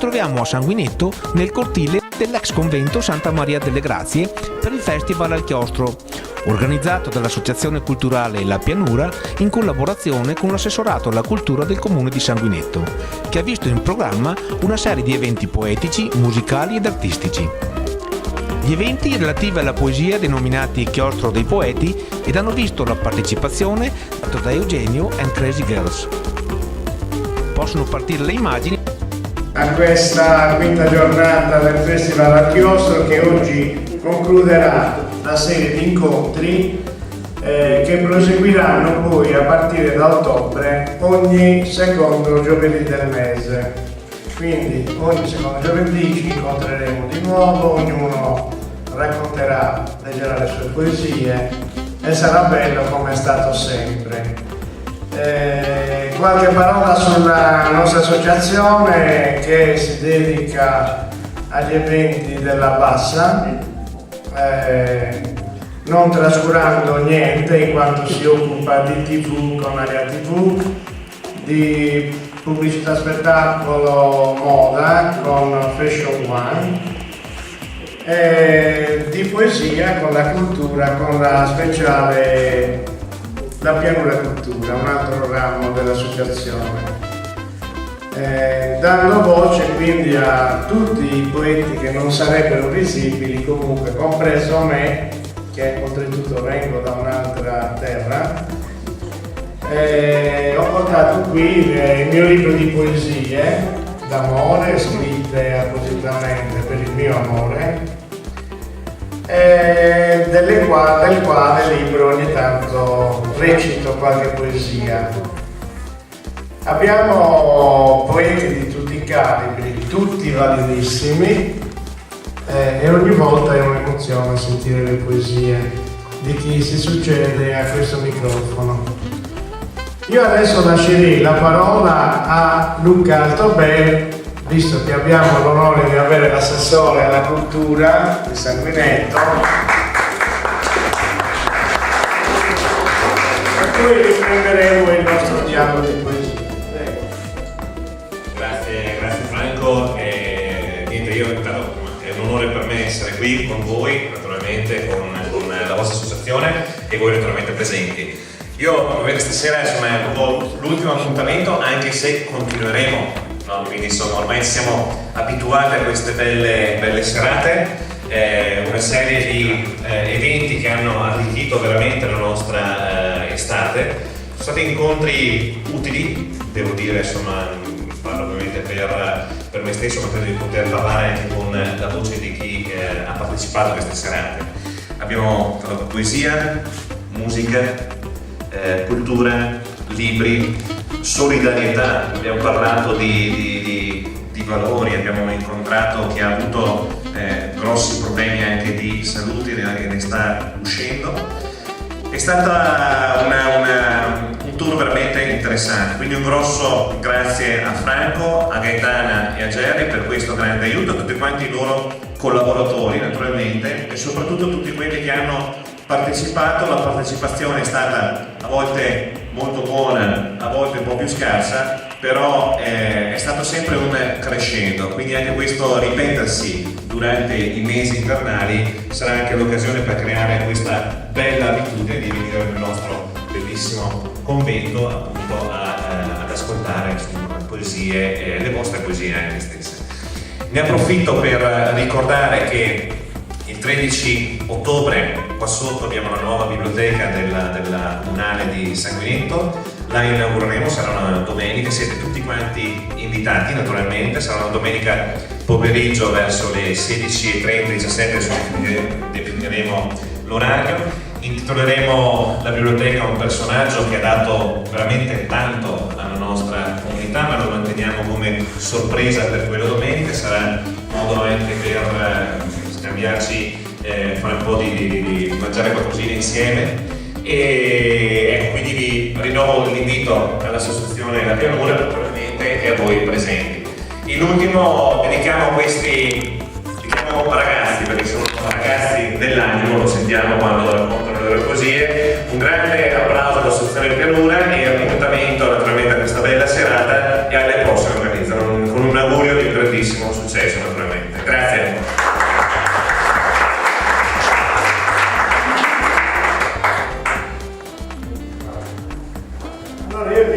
troviamo a Sanguinetto nel cortile dell'ex convento Santa Maria delle Grazie per il Festival al Chiostro, organizzato dall'Associazione Culturale La Pianura in collaborazione con l'Assessorato alla Cultura del Comune di Sanguinetto, che ha visto in programma una serie di eventi poetici, musicali ed artistici. Gli eventi relativi alla poesia denominati Chiostro dei Poeti ed hanno visto la partecipazione da Eugenio and Crazy Girls. Possono partire le immagini a questa quinta giornata del Festival al Chiostro, che oggi concluderà la serie di incontri che proseguiranno poi a partire da ottobre ogni secondo giovedì del mese. Quindi ogni secondo giovedì ci incontreremo di nuovo, ognuno racconterà, leggerà le sue poesie e sarà bello come è stato sempre. Qualche parola sulla nostra associazione che si dedica agli eventi della Bassa, non trascurando niente in quanto si occupa di TV con Aria TV, di pubblicità spettacolo moda con Fashion One, di poesia con la cultura, con la speciale La Pianura Cultura, un altro ramo dell'associazione, dando voce quindi a tutti i poeti che non sarebbero visibili, comunque compreso me, che oltretutto vengo da un'altra terra. Ho portato qui il mio libro di poesie d'amore, scritte appositamente per il mio amore, del quale libro ogni tanto recito qualche poesia. Abbiamo poeti di tutti i calibri, tutti validissimi, e ogni volta è un'emozione sentire le poesie di chi si succede a questo microfono. Io adesso lascerei la parola a Luca Altobel, visto che abbiamo l'onore di avere l'assessore alla cultura di Sanguinetto, per cui riprenderemo il nostro dialogo di poesia. Prego. Grazie Franco, niente, è un onore per me essere qui con voi, naturalmente con la vostra associazione e voi naturalmente presenti. Io, come vedete, stasera insomma, è un po' l'ultimo appuntamento, anche se continueremo, no? Quindi insomma ormai siamo abituati a queste belle serate, una serie di eventi che hanno arricchito veramente la nostra estate. Sono stati incontri utili, devo dire, insomma, parlo ovviamente per me stesso, ma credo di poter parlare anche con la voce di chi ha partecipato a queste serate. Abbiamo parlato poesia, musica, cultura, libri, solidarietà, abbiamo parlato di valori, abbiamo incontrato chi ha avuto grossi problemi anche di salute e ne sta uscendo. È stata un tour veramente interessante, quindi un grosso grazie a Franco, a Gaetana e a Jerry per questo grande aiuto, a tutti quanti i loro collaboratori naturalmente e soprattutto a tutti quelli che hanno partecipato. La partecipazione è stata a volte molto buona, a volte un po' più scarsa, però è stato sempre un crescendo, quindi anche questo ripetersi durante i mesi invernali sarà anche l'occasione per creare questa bella abitudine di venire nel nostro bellissimo convento appunto ad ascoltare insomma, poesie, le vostre poesie anche stesse. Ne approfitto per ricordare che il 13 ottobre qua sotto abbiamo la nuova biblioteca della Comunale di Sanguinetto, la inaugureremo, sarà una domenica, siete tutti quanti invitati naturalmente, sarà una domenica pomeriggio verso le 16:30, 17, adesso definiremo l'orario. Intitoleremo la biblioteca a un personaggio che ha dato veramente tanto alla nostra comunità, ma lo manteniamo come sorpresa per quella domenica, sarà modo anche per scambiarci, fare un po' di mangiare qualcosina insieme e quindi vi rinnovo l'invito all'associazione La Pianura naturalmente e a voi presenti. In ultimo dedichiamo questi ragazzi, perché sono ragazzi dell'animo, lo sentiamo quando raccontano le loro poesie. Un grande applauso all'associazione Pianura e appuntamento naturalmente a questa bella serata e alle prossime organizzano con un augurio di un grandissimo grandissimo successo naturalmente. Grazie. Allora io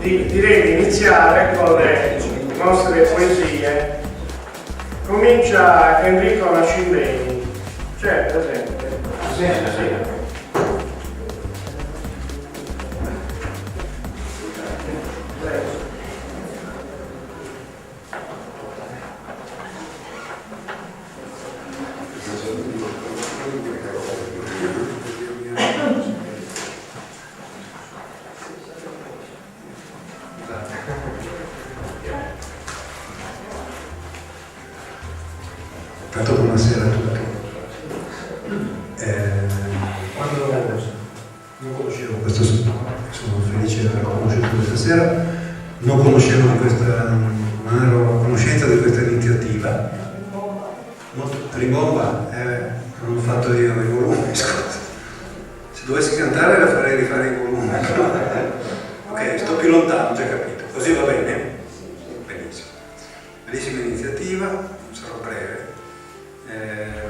direi di iniziare con le nostre poesie. Comincia Enrico Nascimbeni. C'è presente? Sì. Tanto buonasera a tutti. Quando non conoscevo questo, sono felice di aver conosciuto questa sera, non conoscevo di questa, non ero a conoscenza di questa iniziativa. Molto ribomba, non ho fatto io i volumi, scusa. Se dovessi cantare la farei rifare i volumi. Ok, sto più lontano, già capito. Così va bene? Benissimo. Bellissima iniziativa, sarò breve.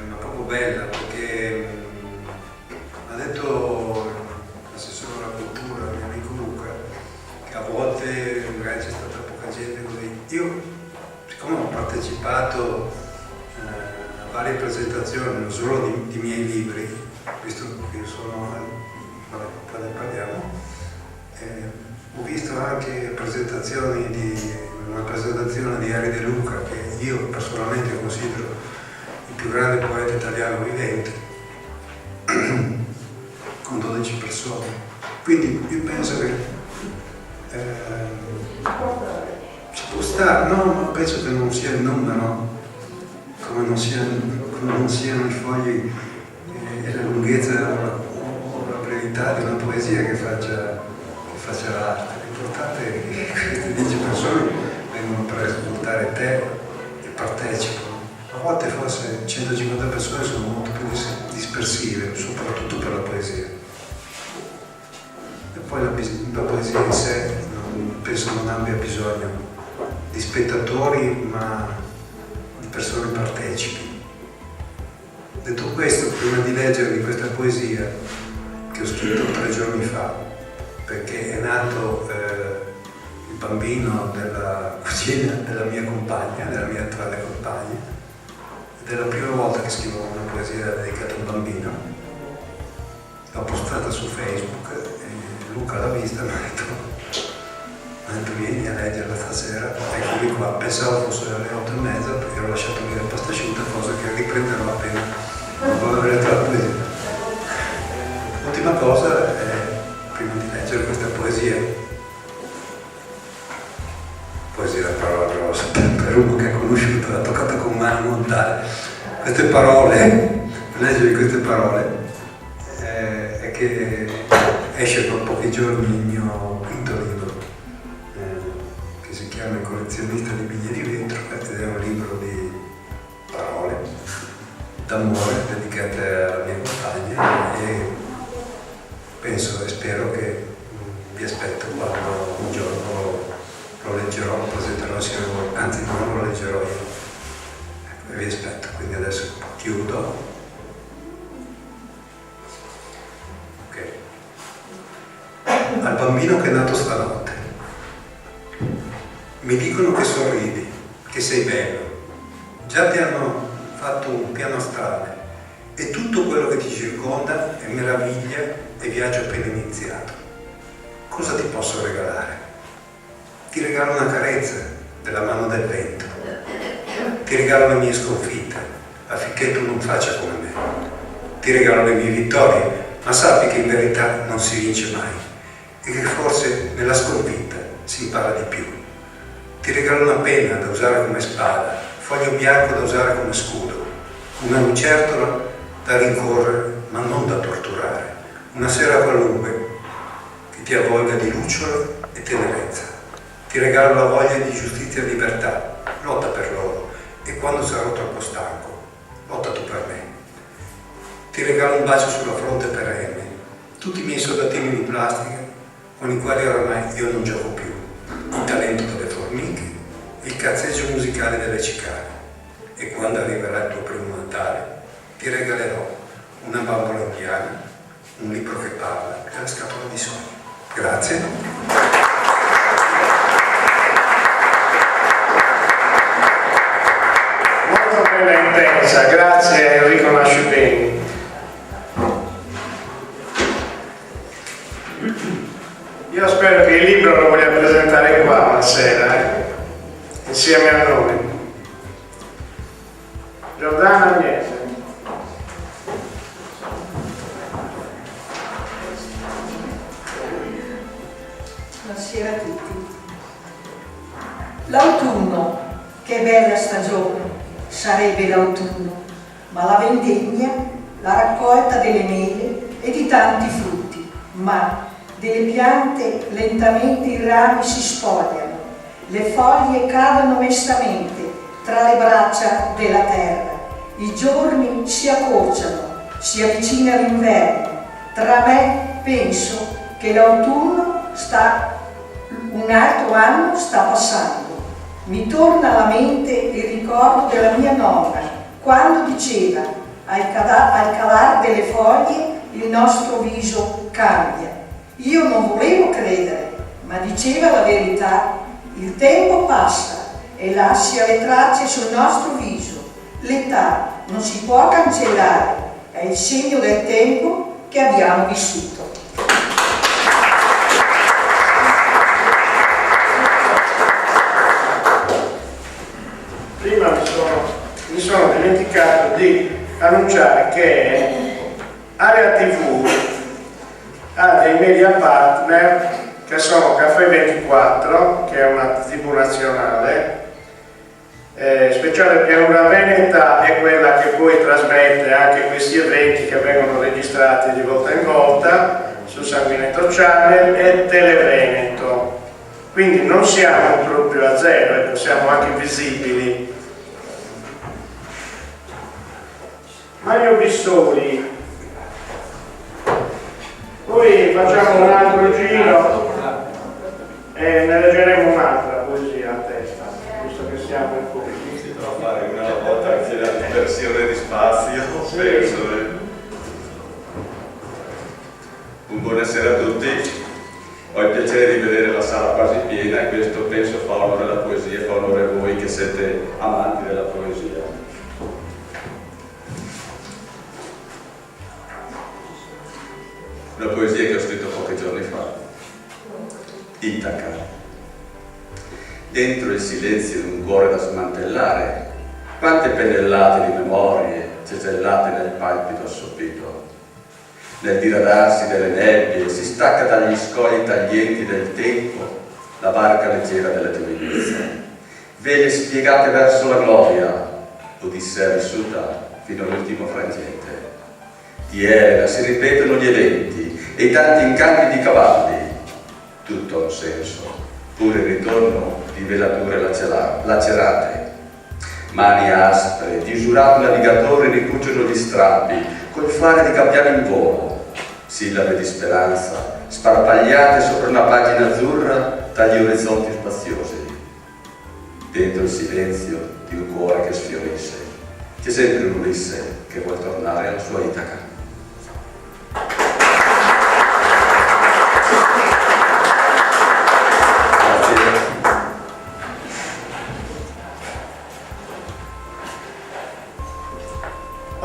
Ma proprio bella, perché ha detto l'assessore alla cultura, il mio amico Luca, che a volte magari c'è stata poca gente così. Io, siccome ho partecipato a varie presentazioni, non solo di miei libri, visto che io sono, poi ne parliamo, ho visto anche presentazioni una presentazione di Ari De Luca, che io personalmente considero il più grande poeta italiano vivente, con 12 persone. Quindi io penso che ci può stare, no, ma penso che non sia il numero, come non siano i fogli e la lunghezza o la brevità di una poesia che faccia l'arte. L'importante è che queste 10 persone vengono per ascoltare te e partecipano. A volte forse 150 persone sono molto più dispersive, soprattutto per la poesia. E poi la poesia in sé penso non abbia bisogno di spettatori, ma di persone partecipi. Detto questo, prima di leggervi questa poesia, che ho scritto 3 giorni fa, perché è nato il bambino della cugina della mia compagna, della mia attuale compagna, ed è la prima volta che scrivo una poesia dedicata a un bambino. L'ho postata su Facebook e Luca l'ha vista e mi ha detto vieni a leggerla stasera. Eccomi qua, pensavo fosse alle 8:30 perché ho lasciato lì la pasta asciutta, cosa che riprenderò appena dopo aver letto la poesia. Ultima cosa, prima di leggere questa poesia la parola grossa, per uno che ha conosciuto, l'ha toccata con mano montare queste parole, leggere queste parole, è che esce per pochi giorni il mio quinto libro, che si chiama Il collezionista di biglie di vetro, ed è un libro di parole d'amore dedicate alla mia compagna, e penso e spero che vi aspetto quando un giorno lo leggerò, lo presenterò assieme a voi, anzi non lo leggerò io, ecco, e vi aspetto. Quindi adesso chiudo. Ok. Al bambino che è nato stanotte. Mi dicono che sorridi, che sei bello, già ti hanno fatto un piano astrale e tutto quello che ti circonda è meraviglia e viaggio appena iniziato. Cosa ti posso regalare? Ti regalo una carezza della mano del vento, ti regalo le mie sconfitte affinché tu non faccia come me, ti regalo le mie vittorie, ma sappi che in verità non si vince mai e che forse nella sconfitta si impara di più. Ti regalo una penna da usare come spada, foglio bianco da usare come scudo, una lucertola da rincorrere ma non da torturare, una sera qualunque che ti avvolga di lucciole e tenerezza. Ti regalo la voglia di giustizia e libertà, lotta per loro, e quando sarò troppo stanco, lotta tu per me. Ti regalo un bacio sulla fronte perenne, tutti i miei soldatini di plastica con i quali oramai io non gioco più, il talento delle formiche il cazzeggio musicale delle cicale, e quando arriverà il tuo primo Natale ti regalerò una bambola indiana, un libro che parla e la scatola di sogni. Grazie. Molto bella e intensa, grazie Enrico Nasciubeni. Io spero che il libro lo voglia presentare qua una sera, insieme a noi. Giordana Agnese. Buonasera a tutti. L'autunno, che bella stagione, sarebbe l'autunno, ma la vendemmia, la raccolta delle mele e di tanti frutti, ma delle piante lentamente i rami si spogliano, le foglie cadono mestamente tra le braccia della terra, i giorni si accorciano, si avvicina l'inverno. Tra me penso che l'autunno un altro anno sta passando. Mi torna alla mente il ricordo della mia nonna, quando diceva al calar delle foglie il nostro viso cambia. Io non volevo credere, ma diceva la verità. Il tempo passa e lascia le tracce sul nostro viso. L'età non si può cancellare, è il segno del tempo che abbiamo vissuto. Prima mi sono dimenticato di annunciare che Area TV ha dei media partner che sono Caffè 24, che è una TV nazionale, Speciale Pianura Veneta è quella che poi trasmette anche questi eventi che vengono registrati di volta in volta su Sanguinetto Channel, e Televeneto. Quindi non siamo proprio a zero, siamo anche visibili. Mario Bissoli, poi facciamo un altro giro e ne leggeremo un'altra poesia a testa, visto che siamo in pubblico. Si trova a fare una volta anche la dispersione di spazio, sì. Penso. Un buonasera a tutti. Ho il piacere di vedere la sala quasi piena e questo penso fa onore alla poesia e fa onore a voi che siete amanti della poesia. Una poesia che ho scritto pochi giorni fa. Itaca. Dentro il silenzio di un cuore da smantellare, quante pennellate di memorie cesellate nel palpito assopito. Nel diradarsi delle nebbie si stacca dagli scogli taglienti del tempo la barca leggera della giovinezza. Vele spiegate verso la gloria, odissea vissuta fino all'ultimo frangente. Di Elena si ripetono gli eventi e i tanti incambi di cavalli. Tutto ha un senso, pure il ritorno di velature lacerate. Mani aspre, di giurato navigatore ricucciono gli strappi, col fare di gabbiano in volo. Sillabe di speranza, sparpagliate sopra una pagina azzurra dagli orizzonti spaziosi. Dentro il silenzio di un cuore che sfiorisce, c'è sempre un Ulisse che vuol tornare alla sua Itaca.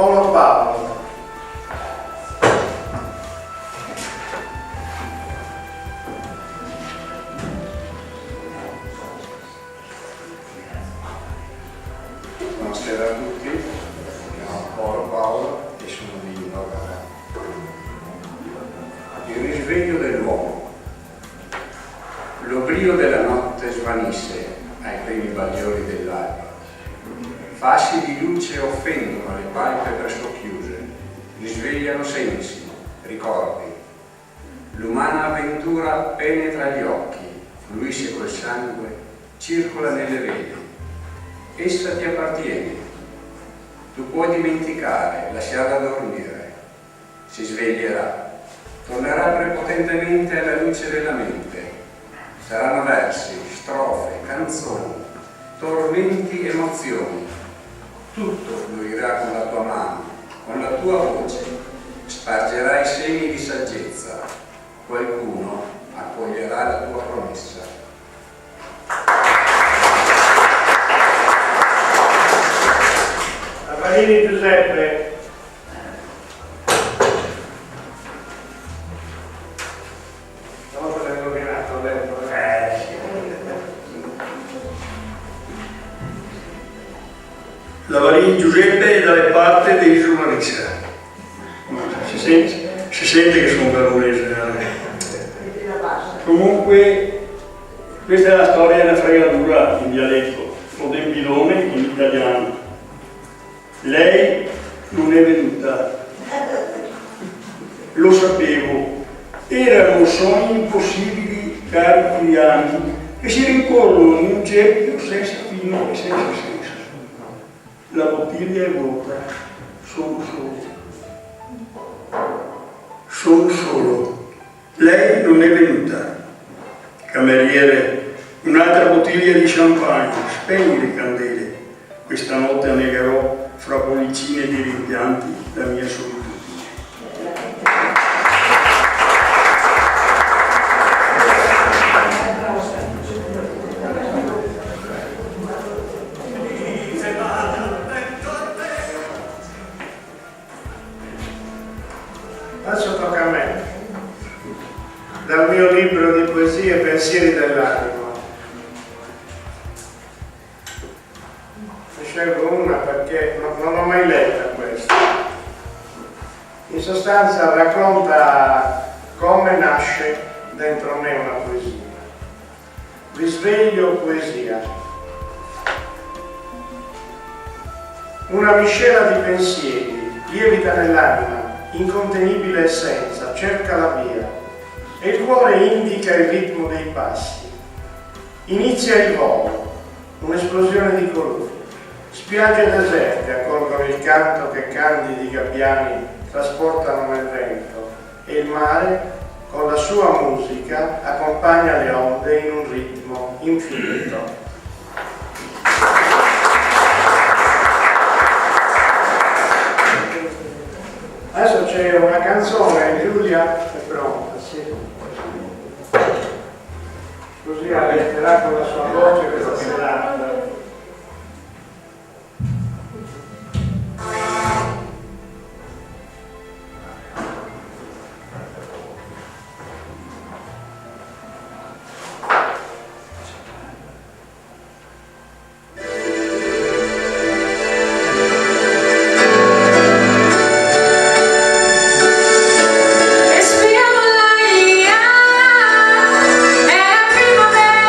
Olo Paolo. Buonasera a tutti, mi chiamo Olo Paolo e sono di Novara. Il risveglio dell'uomo. L'oblio della notte svanisse ai primi bagliori dell'alba. Fasci di luce offendono le palpebre socchiuse, risvegliano sensi, ricordi. L'umana avventura penetra gli occhi, fluisce col sangue, circola nelle vene. Essa ti appartiene. Tu puoi dimenticare, lasciarla dormire. Si sveglierà, tornerà prepotentemente alla luce della mente. Saranno versi, strofe, canzoni. tormenti, emozioni. Tutto fluirà con la tua mano, con la tua voce. Spargerai semi di saggezza. Qualcuno accoglierà la tua promessa. Parini Giuseppe. Non so se l'ho rovinato dentro. Lavarini Giuseppe dalle parti dei giornalisti. Si sente che sono gallurese. Comunque questa è la storia della fregatura in dialetto, o del bidone in italiano. Lei non è venuta, lo sapevo, erano sogni impossibili, cari Giuliani, che si rincorrono in un cerchio senza fine e senza senso. La bottiglia è vuota, sono solo. Lei non è venuta. Cameriere, un'altra bottiglia di champagne, spegni le candele. Questa notte annegherò fra bollicine di rimpianti la mia solitudine. Adesso tocca a me. Dal mio libro di poesie Pensieri dell'anima. Ne scelgo una perché non l'ho mai letta questa. In sostanza racconta come nasce dentro me una poesia. Risveglio poesia. Una miscela di pensieri lievita nell'anima, incontenibile essenza, cerca la via e il cuore indica il ritmo dei passi. Inizia il volo, un'esplosione di colori. Spiagge deserte accolgono il canto che candidi gabbiani trasportano nel vento e il mare, con la sua musica, accompagna le onde in un ritmo infinito. Adesso c'è una canzone, Giulia è pronta, sì. Così alletterà con la sua voce quello che dà. Respiriamo l'aria, è la primavera.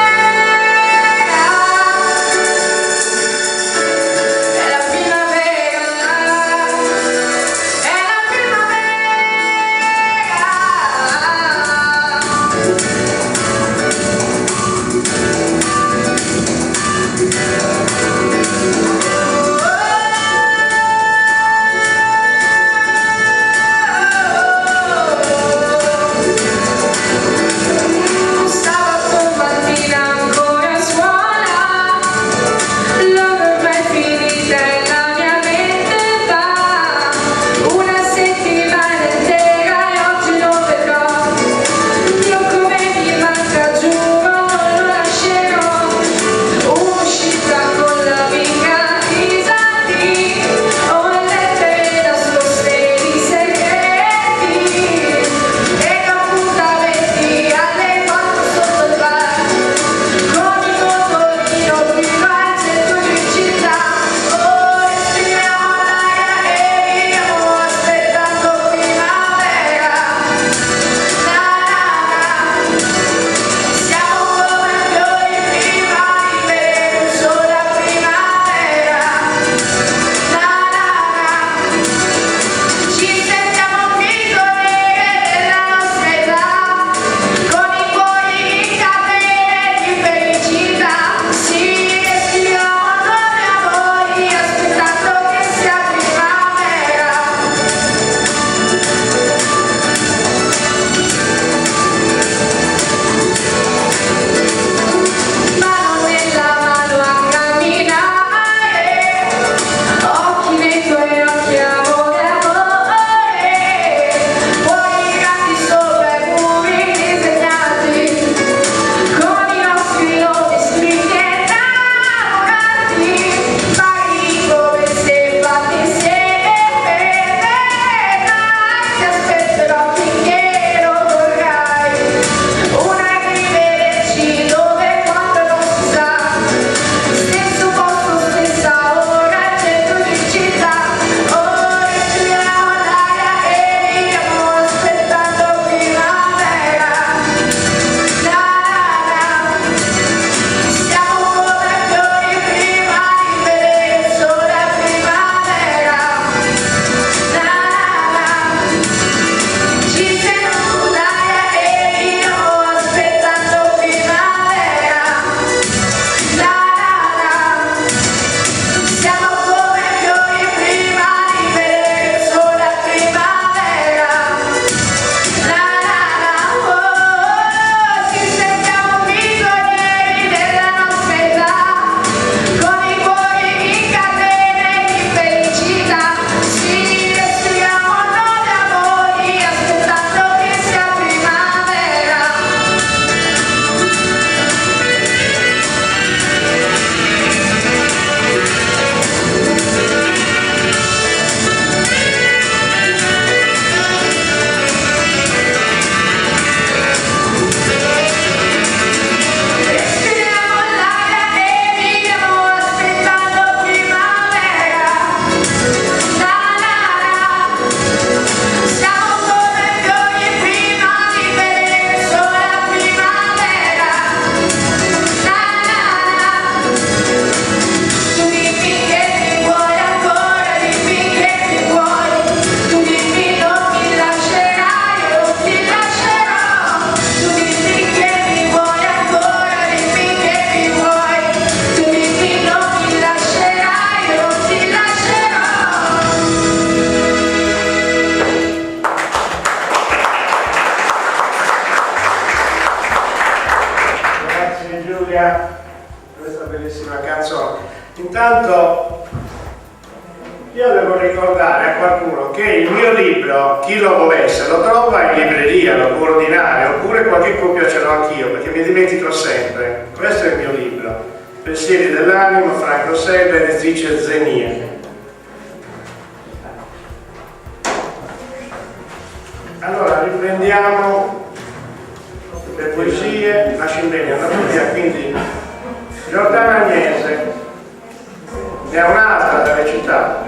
Giulia, questa bellissima canzone. Intanto io devo ricordare a qualcuno che il mio libro, chi lo volesse, lo trova in libreria, lo può ordinare, oppure qualche copia ce l'ho anch'io, perché mi dimentico sempre. Questo è il mio libro, Pensieri dell'animo, Franco Sella, editrice Zenia. Allora, riprendiamo le poesie, la scimmia, la poesia, quindi Giordana Agnese, ne ha un'altra da recitare.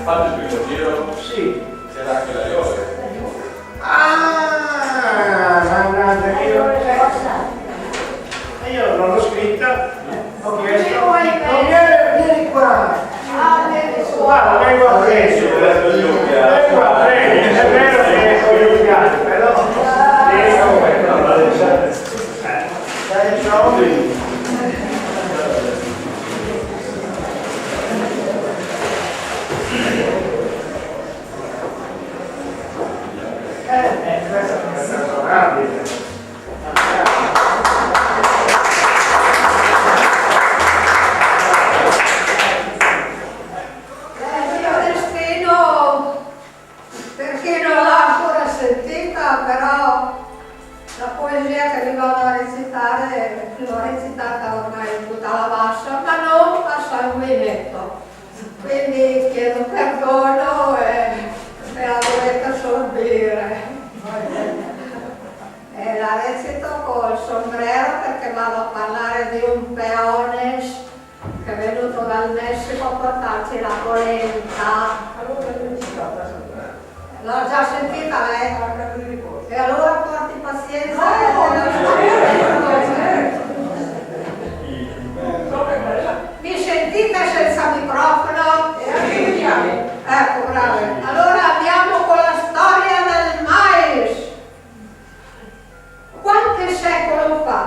Fate il primo giro? Sì. C'era anche la Iole. Ah, mannaggia, io non l'ho scritta, ho chiesto, non vieni qua. Guarda, vengo a prendere, vengo a prendere, è vero che ho gli occhiali, però questa è personabile. Perché non l'ho ancora sentita, però la poesia che vi vado a recitare l'ho recitata ormai in tutta la bassa, ma non a sanguinetto. Quindi chiedo perdono e me la dovete assorbire. E la recito col sombrero perché vado a parlare di un peones che è venuto dal Messico a portarci la polenta. L'ho già sentita lei? E allora porti pazienza Mi sentite senza microfono? Ecco, brave. Allora andiamo con la storia del mais. Qualche secolo fa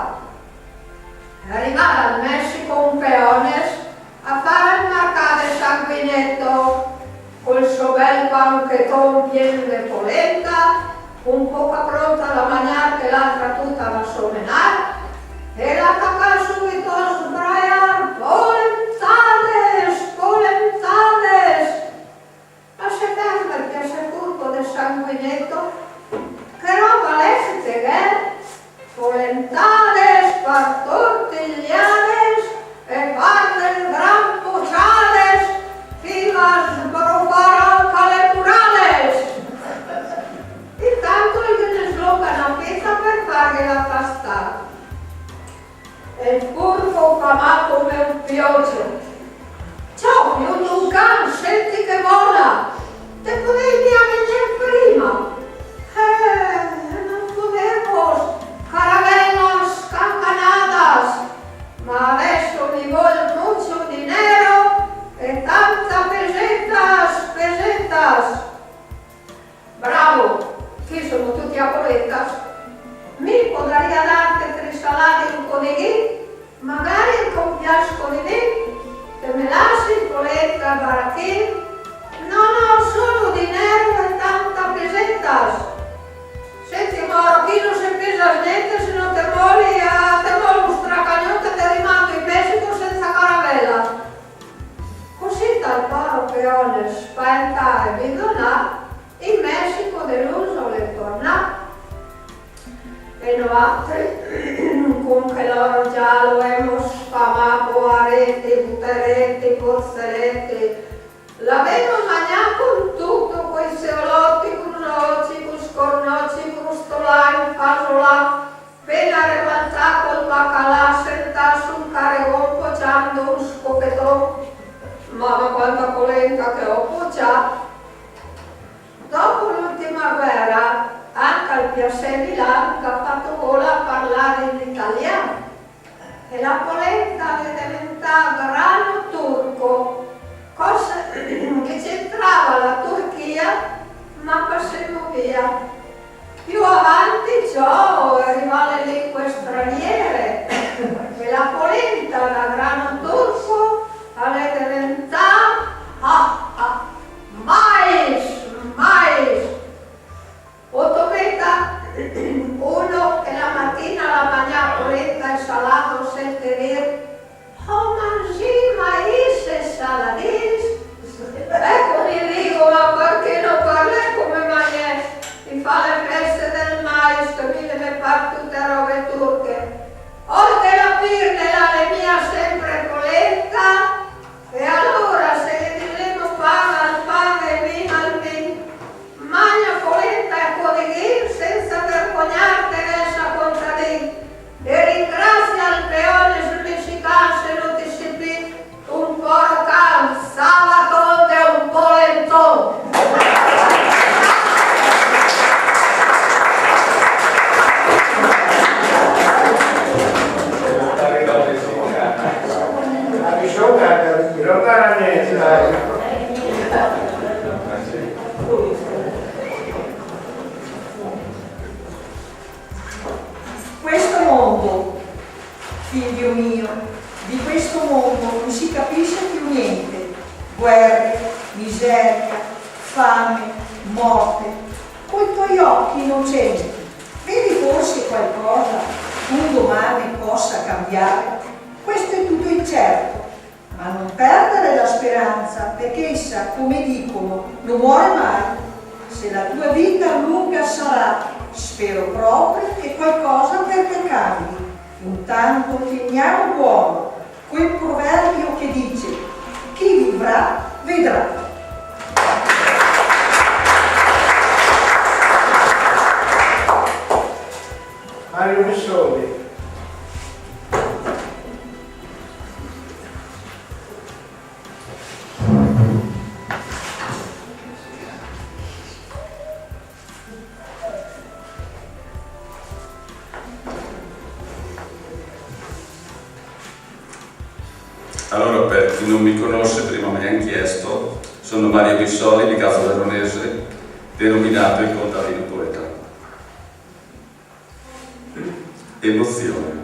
arriva dal Messico un peones a fare il mercato sanguinetto col suo bel panchetton pieno di polenta, un poco pronta da mangiare che l'altra tutta da somenare, e la cacca subito a sbraiare, polentades, polentades. Ma se ferma il piaceturco del sanguinetto, che roba leste, polentades, par tortigliades, e par del gran pochades, filas profaran calepurales. Intanto gli sloga una pizza per fargli la pasta. E il furbo famà come un pioggia. Ciao, più un can, senti che vola. Te potevi venire prima. Non potevo. Caravellas cancanadas. Ma adesso mi vuole mucho dinero e tanta pesetas, pesetas. Bravo, qui sono tutti a poletas. Mi podría darte 3 salate e un conigui, magari con fiasco di vino, te me lasci polenta barachín. No, solo dinero e tanta pesetas. Senti, Mauro, qui non si pesa niente se non te moli un stracagnone che ti rimando in Messico senza caravella. Così tal paro peone spaventa e bidonà, in Messico deluso le torna. E noi altri, con che loro già lo hemos famato areti, buteretti, porzeletti, l'avevo mangiato con tutto, quei seolotti, con noci, con scornoci, crostolai, fasolà, appena rebalzato il baccalà, sentà sul caregón pocciando un scopettone. Mamma quanta polenta che ho pocciato. Dopo l'ultima guerra, anche al Piacer Milano ha fatto gola a parlare in italiano. E la polenta è diventata grano turco, cosa che c'entrava la Turchia, ma passiamo via. Più avanti ciò arriva le lingue straniere, e la polenta da grano turco è diventata mais, mais. Otometa fa le feste del maestro, mi deve fare tutte robe turche. Oltre la pirla le mia sempre polenta, e allora se le diremo paga al paga e vino al vino, magna polenta e codeghir senza vergognarte essa contadini. E ringrazia al peone sull'esicasse non ti si pi un poro can, sabaton de un polentone. Questo mondo, figlio mio, di questo mondo non si capisce più niente. Guerre, miseria, fame, morte. Coi tuoi occhi innocenti, vedi forse qualcosa un domani possa cambiare? Questo è tutto incerto, ma non perdere la speranza, perché essa, come dicono, non muore mai. Se la tua vita lunga sarà, spero proprio che qualcosa per te cambi. Intanto teniamo buono quel proverbio che dice: chi vivrà vedrà. Mario Bissoli. Allora, per chi non mi conosce, prima me ne hanno chiesto, sono Mario Bissoli di Cazzo Veronese, denominato il contadino poeta. Emozione.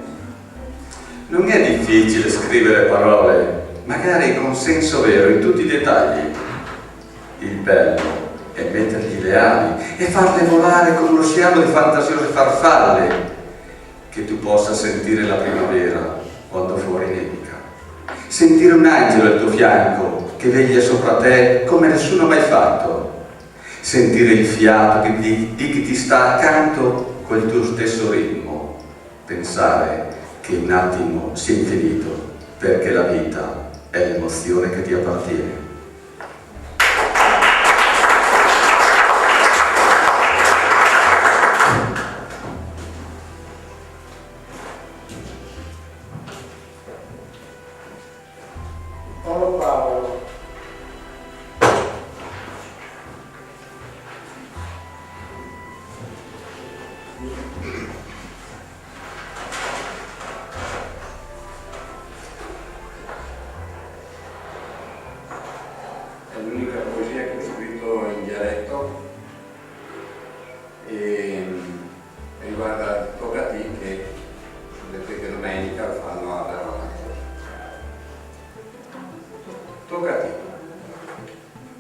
Non è difficile scrivere parole, magari con senso vero, in tutti i dettagli. Il bello è mettergli le ali e farle volare con uno sciame di fantasiose farfalle, che tu possa sentire la primavera quando fuori nevica. Sentire un angelo al tuo fianco che veglia sopra te come nessuno ha mai fatto. Sentire il fiato di chi ti sta accanto quel tuo stesso ritmo. Pensare che un attimo sia infinito, perché la vita è l'emozione che ti appartiene. Paolo. È l'unica poesia che ho scritto in dialetto e riguarda Tocati, che vedete che domenica lo fanno a Verona. Tocati.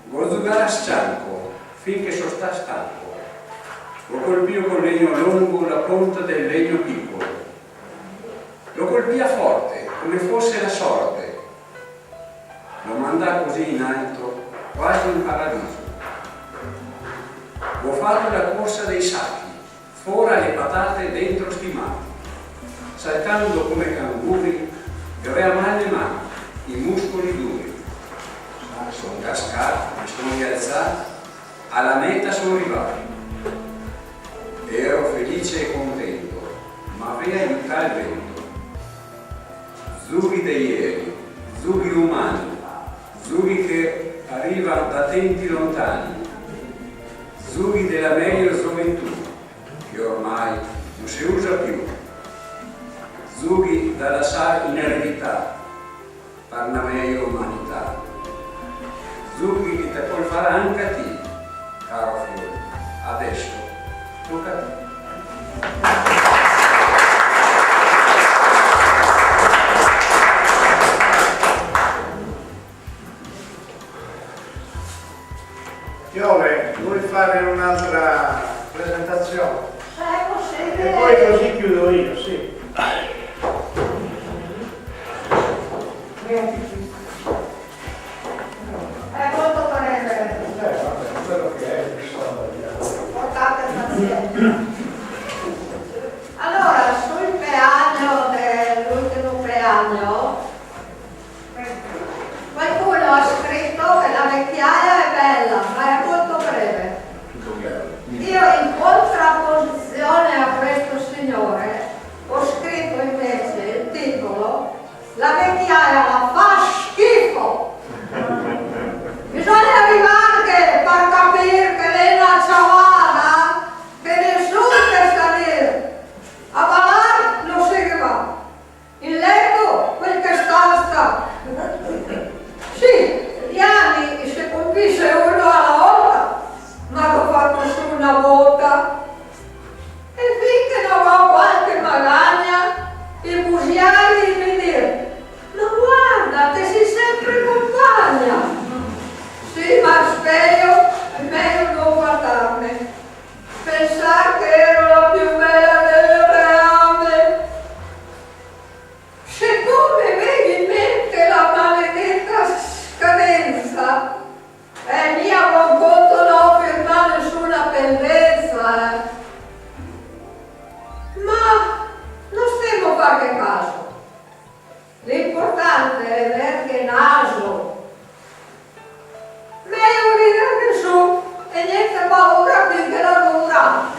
Vuoi giocare a stanco finché sono sta stanco. Lo colpio con legno lungo la punta del legno piccolo. Lo colpia forte, come fosse la sorte. Lo manda così in alto, quasi in paradiso. Ho fatto la corsa dei sacchi, fora le patate dentro stimati, saltando come canguri, che aveva male le mani, i muscoli duri. Sono cascato, mi sono rialzato, alla meta sono arrivato. Ero felice e contento, ma aveva aiutato il vento. Zughi dei ieri, zughi umani, zughi che arrivano da tempi lontani, zughi della meglio gioventù, che ormai non si usa più, zughi da lasciare in eredità, per una meglio umanità, zughi che te puoi fare anche a te, caro figlio, adesso tocca a te. Piove, vuoi fare un'altra presentazione? Possibile? E poi così chiudo io, sì. È molto parere. Vabbè, quello che è, Portate Allora, sul preagno dell'ultimo preagno, qualcuno ha scritto che la vecchiaia è bella, ma è molto breve. Io in contrapposizione a questo signore ho scritto invece il titolo "La vecchiaia fa schifo". Bisogna arrivare per capire che lei è una ciavana, che nessuno deve salire. A ballare non si va. In letto quel che sta. Sì, gli anni si colpisce uno alla volta, ma l'ho fatto su una volta. E finché non ho qualche magagna, i musiali mi dicono: ma guarda, te sei sempre compagna. Sì, ma sveglio, è meglio non guardarne. Pensare che ero la più bella delle reame. Se tu mi vedi in mente la maledetta scadenza, mia buon conto non firma nessuna pendenza. Ma non stiamo a fare caso. L'importante è avere naso. Meglio ridere su e niente paura finché la dura.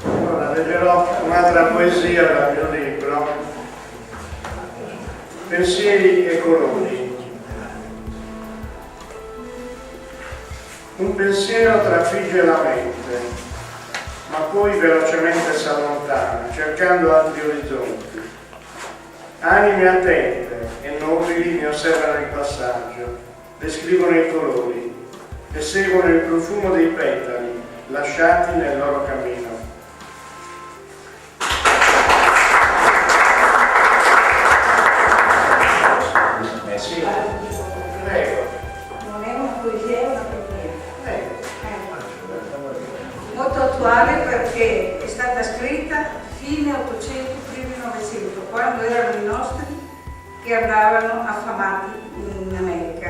Allora, leggerò un'altra poesia dal mio libro, Pensieri e colori. Un pensiero trafigge la mente, ma poi velocemente si allontana, cercando altri orizzonti. Anime attente e nobili ne osservano il passaggio, descrivono i colori e seguono il profumo dei petali lasciati nel loro cammino. Sì, prego. Non è una poesia, è una preghiera. Molto attuale perché è stata scritta fine 800, primi 900, quando erano i nostri che andavano affamati in America.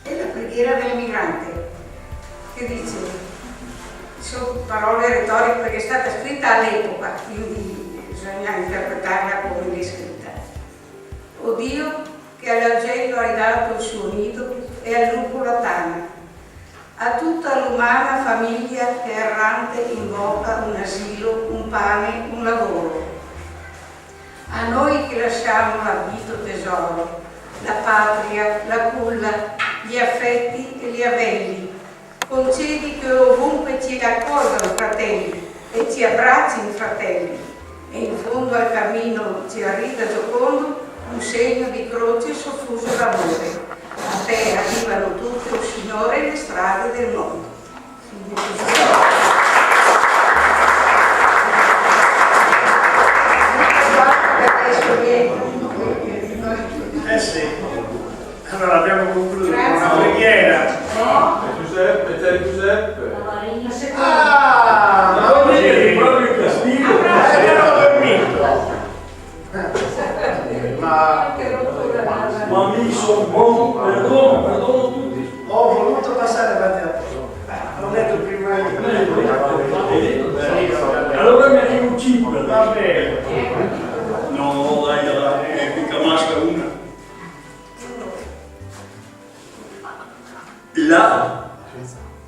È la preghiera dell'emigrante, che dice, sono parole retoriche perché è stata scritta all'epoca, quindi bisogna interpretarla come è scritta. O Dio, che all'agello hai dato il suo nido e al lupo la tana, a tutta l'umana famiglia che errante invoca un asilo, un pane, un lavoro. A noi che lasciamo l'ardito tesoro, la patria, la culla, gli affetti e gli avelli, concedi che ovunque ci raccolgano fratelli e ci abbraccino fratelli, e in fondo al cammino ci arriva giocondo un segno di croce soffuso d'amore. A te arrivano tutte, o Signore, le strade del mondo. Sì, allora abbiamo concluso con una preghiera. Giuseppe, c'è Giuseppe. Ah, Ma oggi eri proprio in castigo. ero dormito. Ma mi sono buono, perdono tutti. Ho voluto passare davanti a te. L'ho detto prima di Allora mi arrivo un 5. Va bene. No, dai, mica masca una. La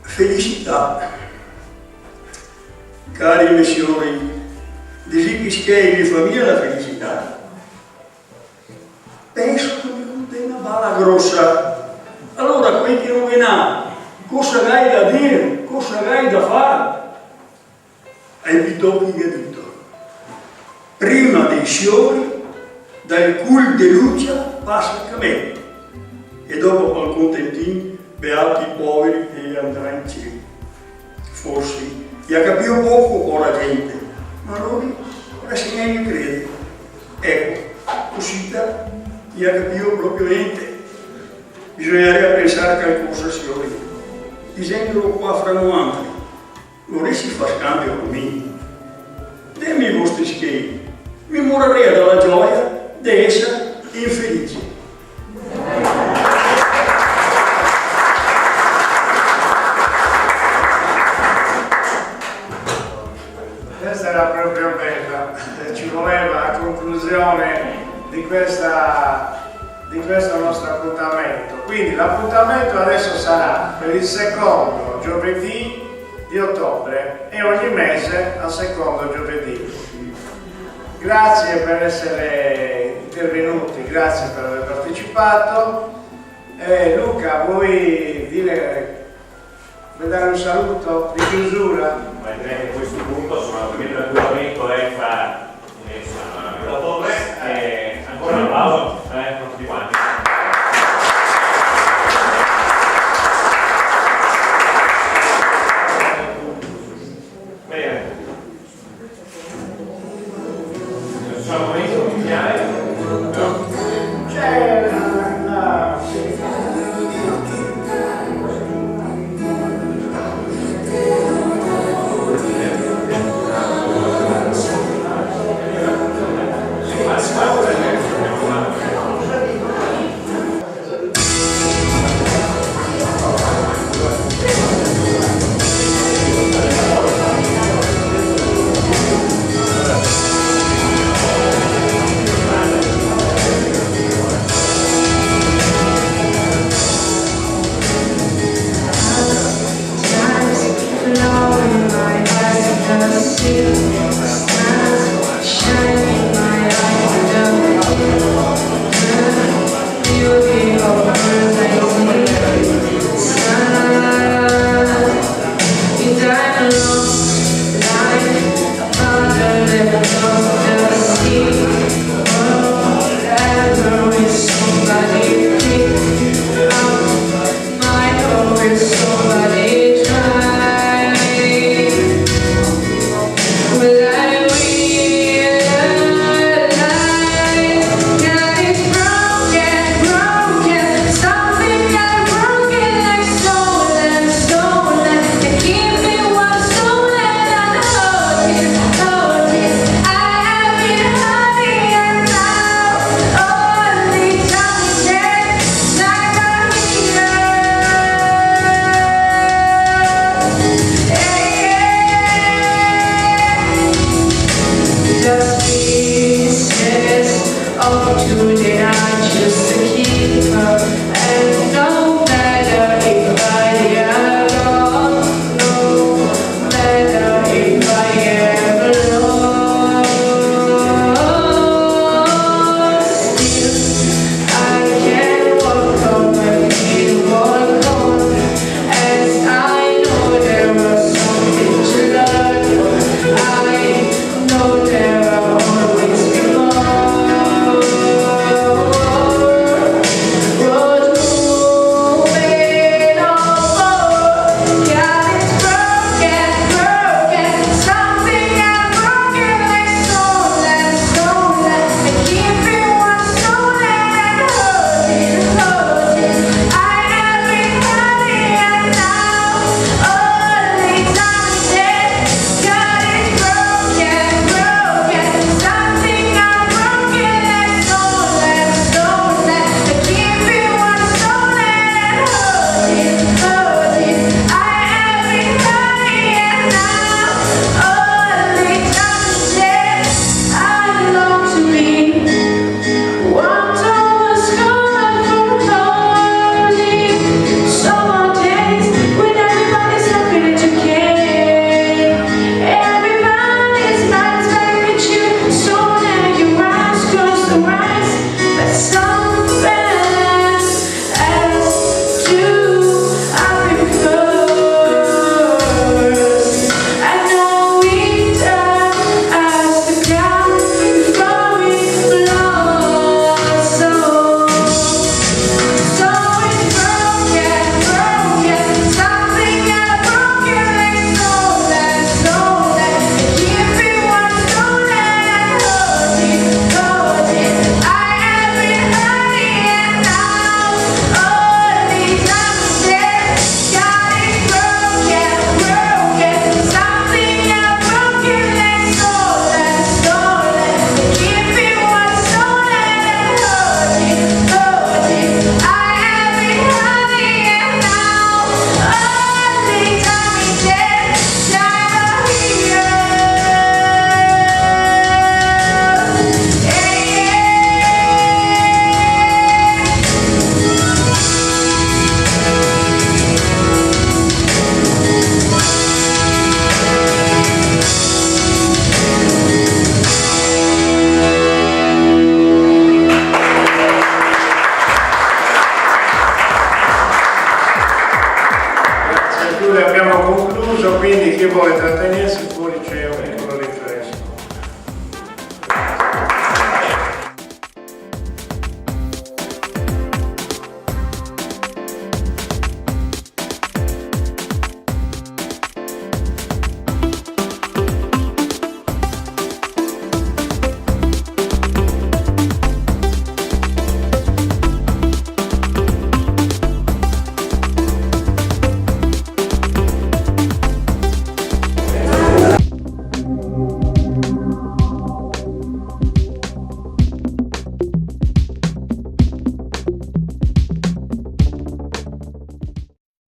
felicità. Cari miei signori, desi che di famiglia la felicità. Penso che è una balla grossa. Allora, quel che non è nato, cosa hai da dire, cosa hai da fare? Hai bitocchi che detto. Prima dei fiori, dal cul de luce passa il cammello. E dopo col contentino, beati i poveri che andrà in cielo. Forse, gli capito poco ora gente, ma noi ora si ne crede. Ecco, così gli ha capito proprio niente. Bisognerebbe pensare a qualcosa, signori. Disegnalo qua fra noi. vorresti fare scambio con me. Dammi i vostri schemi. Mi morrei dalla gioia di essere infelice. Questa era proprio bella, ci voleva a conclusione di questo nostro appuntamento. Quindi l'appuntamento adesso sarà per il secondo giovedì di ottobre e ogni mese al secondo giovedì. Grazie per essere intervenuti, grazie per aver partecipato. Luca, vuoi dare un saluto di chiusura? Direi che a questo punto sono l'appuntamento lei fa ottobre e ancora un applauso per tutti quanti. Bene. Facciamo un momento iniziale. C'è I che vuole trattenersi fuori c'è